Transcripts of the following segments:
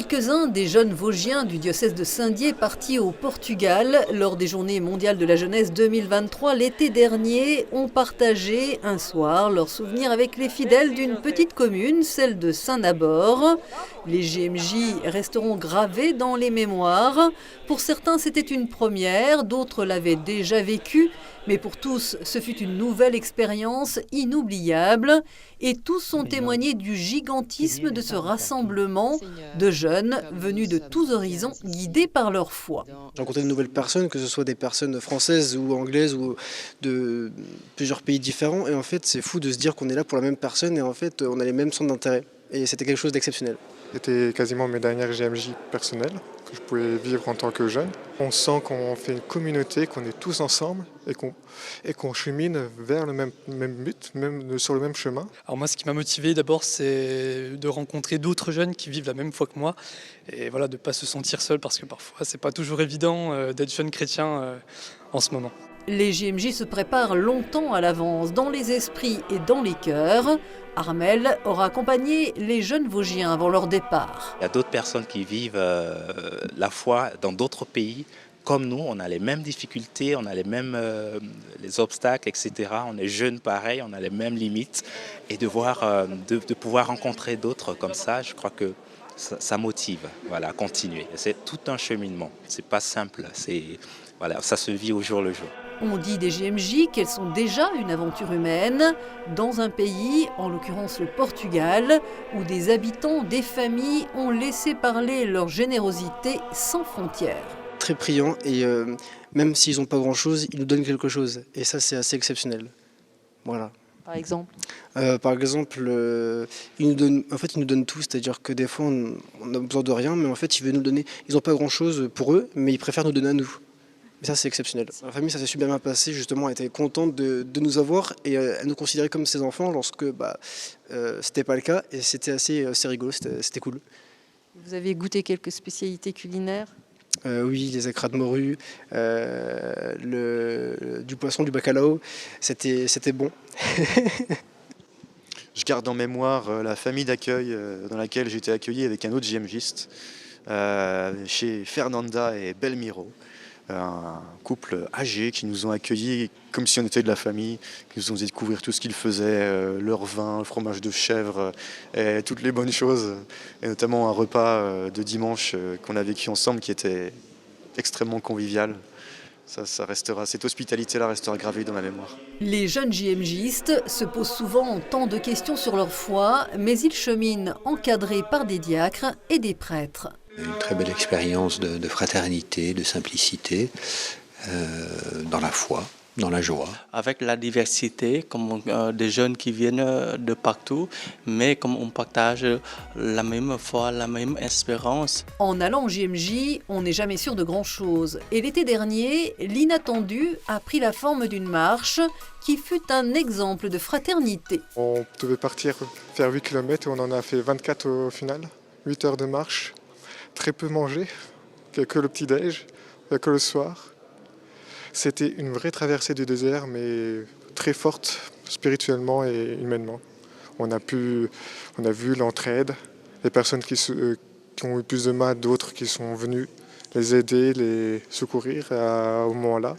Quelques-uns des jeunes Vosgiens du diocèse de Saint-Dié partis au Portugal lors des Journées mondiales de la jeunesse 2023 l'été dernier ont partagé un soir leurs souvenirs avec les fidèles d'une petite commune, celle de Saint-Nabor. Les JMJ resteront gravés dans les mémoires. Pour certains, c'était une première, d'autres l'avaient déjà vécu. Mais pour tous, ce fut une nouvelle expérience inoubliable. Et tous ont témoigné du gigantisme de ce rassemblement de jeunes venus de tous horizons, guidés par leur foi. J'ai rencontré de nouvelles personnes, que ce soit des personnes françaises ou anglaises ou de plusieurs pays différents. Et en fait, c'est fou de se dire qu'on est là pour la même personne et en fait, on a les mêmes centres d'intérêt. Et c'était quelque chose d'exceptionnel. C'était quasiment mes dernières JMJ personnelles que je pouvais vivre en tant que jeune. On sent qu'on fait une communauté, qu'on est tous ensemble et qu'on chemine vers le même but, même sur le même chemin. Alors moi, ce qui m'a motivé d'abord, c'est de rencontrer d'autres jeunes qui vivent la même foi que moi et voilà, de ne pas se sentir seul parce que parfois, c'est pas toujours évident d'être jeune chrétien en ce moment. Les JMJ se préparent longtemps à l'avance, dans les esprits et dans les cœurs. Armel aura accompagné les jeunes Vosgiens avant leur départ. Il y a d'autres personnes qui vivent la foi dans d'autres pays. Comme nous, on a les mêmes difficultés, on a les mêmes les obstacles, etc. On est jeunes pareil, on a les mêmes limites. Et de pouvoir rencontrer d'autres comme ça, je crois que ça motive à continuer. C'est tout un cheminement. C'est pas simple, ça se vit au jour le jour. On dit des JMJ qu'elles sont déjà une aventure humaine dans un pays, en l'occurrence le Portugal, où des habitants, des familles ont laissé parler leur générosité sans frontières. Très priants et même s'ils n'ont pas grand-chose, ils nous donnent quelque chose. Et ça, c'est assez exceptionnel. Voilà. Par exemple ils nous donnent tout. C'est-à-dire que des fois, on a besoin de rien, mais en fait, ils veulent nous donner. Ils n'ont pas grand-chose pour eux, mais ils préfèrent nous donner à nous. Mais ça, c'est exceptionnel. La famille, ça s'est super bien passé. Justement, elle était contente de nous avoir et elle nous considérait comme ses enfants lorsque c'était pas le cas. Et c'était assez rigolo, c'était cool. Vous avez goûté quelques spécialités culinaires ? Oui, les acras de morue, du poisson, du bacalao, c'était bon. Je garde en mémoire la famille d'accueil dans laquelle j'ai été accueilli avec un autre JMJiste, chez Fernanda et Belmiro. Un couple âgé qui nous ont accueillis comme si on était de la famille, qui nous ont fait découvrir tout ce qu'ils faisaient, leur vin, le fromage de chèvre et toutes les bonnes choses, et notamment un repas de dimanche qu'on a vécu ensemble qui était extrêmement convivial. Ça restera, cette hospitalité-là restera gravée dans ma mémoire. Les jeunes JMJistes se posent souvent tant de questions sur leur foi, mais ils cheminent encadrés par des diacres et des prêtres. Une très belle expérience de fraternité, de simplicité, dans la foi, dans la joie. Avec la diversité, comme des jeunes qui viennent de partout, mais comme on partage la même foi, la même espérance. En allant au JMJ, on n'est jamais sûr de grand-chose. Et l'été dernier, l'inattendu a pris la forme d'une marche qui fut un exemple de fraternité. On devait partir faire 8 km et on en a fait 24 au final, 8 heures de marche. Très peu mangé, que le petit-déj, que le soir. C'était une vraie traversée du désert, mais très forte spirituellement et humainement. On a vu l'entraide, les personnes qui ont eu plus de mal, d'autres qui sont venues les aider, les secourir au moment-là.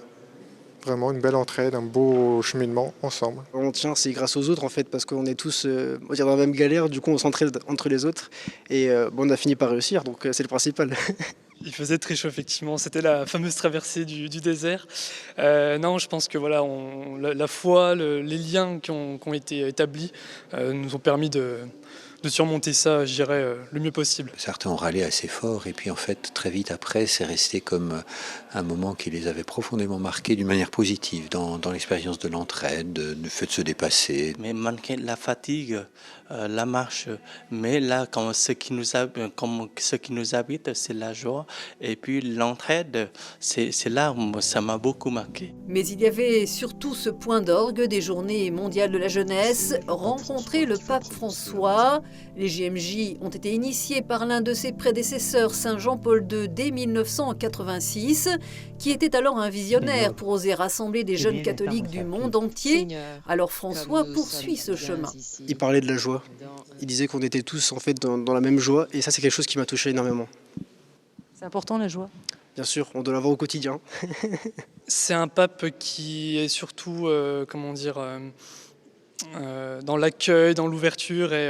Vraiment une belle entraide, un beau cheminement ensemble. On tient, c'est grâce aux autres en fait, parce qu'on est tous dans la même galère, du coup on s'entraide entre les autres et on a fini par réussir, donc c'est le principal. Il faisait très chaud, effectivement. C'était la fameuse traversée du désert. Non, je pense que la foi, les liens qui ont été établis nous ont permis de surmonter ça, je dirais, le mieux possible. Certains ont râlé assez fort et puis en fait, très vite après, c'est resté comme un moment qui les avait profondément marqués d'une manière positive dans l'expérience de l'entraide, du fait de se dépasser. Mais manquer la fatigue, la marche, mais là, ce qui nous habite, c'est la joie. Et puis l'entraide, c'est là où ça m'a beaucoup marqué. Mais il y avait surtout ce point d'orgue des Journées mondiales de la jeunesse, rencontrer le pape François, Les JMJ ont été initiés par l'un de ses prédécesseurs, Saint Jean-Paul II, dès 1986, qui était alors un visionnaire pour oser rassembler des jeunes catholiques du monde entier. Alors François poursuit ce chemin. Il parlait de la joie. Il disait qu'on était tous en fait dans la même joie, et ça c'est quelque chose qui m'a touché énormément. C'est important la joie. Bien sûr, on doit l'avoir au quotidien. C'est un pape qui est surtout, dans l'accueil, dans l'ouverture. Et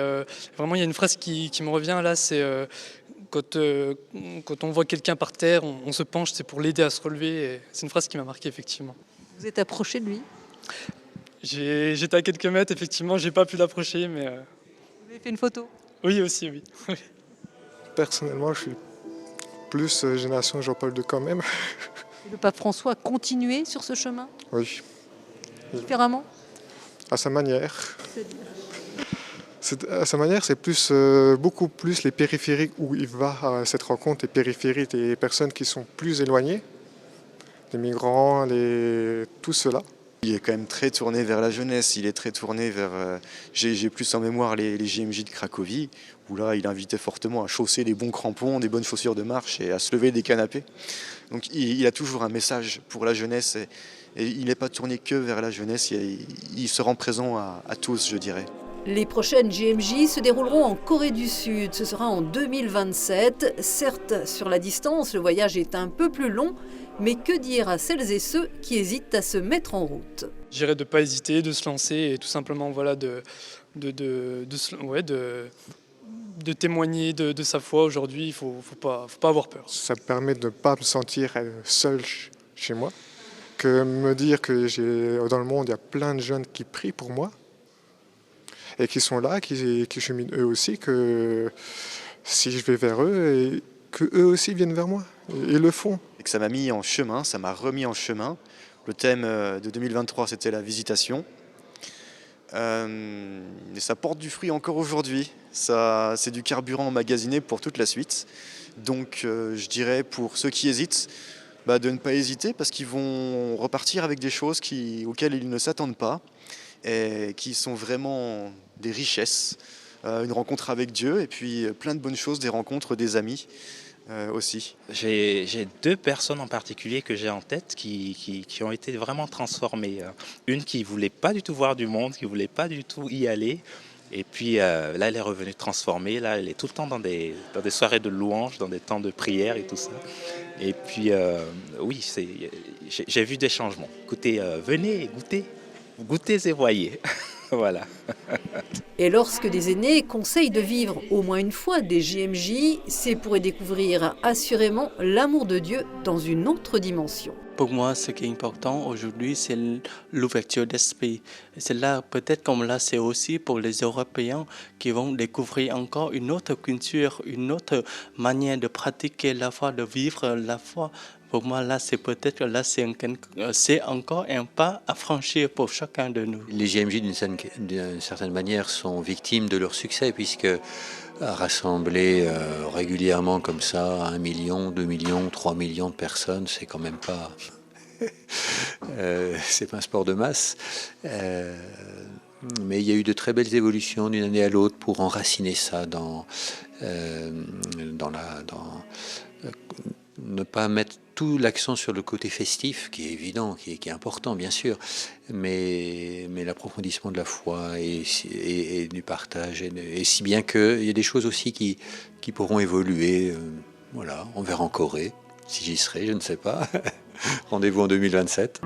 vraiment, il y a une phrase qui me revient là, c'est quand on voit quelqu'un par terre, on se penche, c'est pour l'aider à se relever. Et c'est une phrase qui m'a marqué, effectivement. Vous êtes approché de lui? J'étais à quelques mètres, effectivement, j'ai pas pu l'approcher, mais... Vous avez fait une photo? Oui, aussi, oui. Personnellement, je suis plus génération Jean-Paul II quand même. Le pape François a continué sur ce chemin? Oui, Différemment? à sa manière. À sa manière, c'est plus, beaucoup plus les périphériques où il va à cette rencontre, les périphériques, les personnes qui sont plus éloignées, les migrants, tout cela. Il est quand même très tourné vers la jeunesse, il est très tourné vers... j'ai plus en mémoire les JMJ de Cracovie, où là il invitait fortement à chausser des bons crampons, des bonnes chaussures de marche et à se lever des canapés. Donc il a toujours un message pour la jeunesse et il n'est pas tourné que vers la jeunesse, il se rend présent à tous, je dirais. Les prochaines JMJ se dérouleront en Corée du Sud. Ce sera en 2027. Certes, sur la distance, le voyage est un peu plus long, mais que dire à celles et ceux qui hésitent à se mettre en route? Je dirais de ne pas hésiter, de se lancer et tout simplement voilà, de témoigner de sa foi aujourd'hui. Il ne faut pas avoir peur. Ça me permet de ne pas me sentir seul chez moi, que me dire que dans le monde, il y a plein de jeunes qui prient pour moi et qui sont là, qui cheminent eux aussi, que si je vais vers eux, et que eux aussi viennent vers moi, et le font. Et que ça m'a mis en chemin, ça m'a remis en chemin. Le thème de 2023, c'était la visitation. Et ça porte du fruit encore aujourd'hui. C'est du carburant emmagasiné pour toute la suite. Donc je dirais pour ceux qui hésitent, de ne pas hésiter parce qu'ils vont repartir avec des choses auxquelles ils ne s'attendent pas et qui sont vraiment des richesses. Une rencontre avec Dieu et puis plein de bonnes choses, des rencontres, des amis aussi. J'ai deux personnes en particulier que j'ai en tête qui ont été vraiment transformées. Une qui ne voulait pas du tout voir du monde, qui ne voulait pas du tout y aller. Et puis là, elle est revenue transformée. Là, elle est tout le temps dans des soirées de louanges, dans des temps de prière et tout ça. Et puis, oui, j'ai vu des changements. Écoutez, venez, goûtez et voyez. Voilà. Et lorsque des aînés conseillent de vivre au moins une fois des JMJ, c'est pour y découvrir assurément l'amour de Dieu dans une autre dimension. Pour moi, ce qui est important aujourd'hui, c'est l'ouverture d'esprit. C'est là, peut-être comme là, c'est aussi pour les Européens qui vont découvrir encore une autre culture, une autre manière de pratiquer la foi, de vivre la foi. Pour moi, là, c'est peut-être là, c'est encore un pas à franchir pour chacun de nous. Les JMJ, d'une certaine manière, sont victimes de leur succès, puisque rassembler régulièrement comme ça 1 million, 2 millions, 3 millions de personnes, c'est quand même pas... c'est pas un sport de masse. Mais il y a eu de très belles évolutions d'une année à l'autre pour enraciner ça ne pas mettre tout l'accent sur le côté festif, qui est évident, qui est important, bien sûr, mais l'approfondissement de la foi et du partage, et si bien qu'il y a des choses aussi qui pourront évoluer. Voilà, on verra en Corée, si j'y serai, je ne sais pas. Rendez-vous en 2027.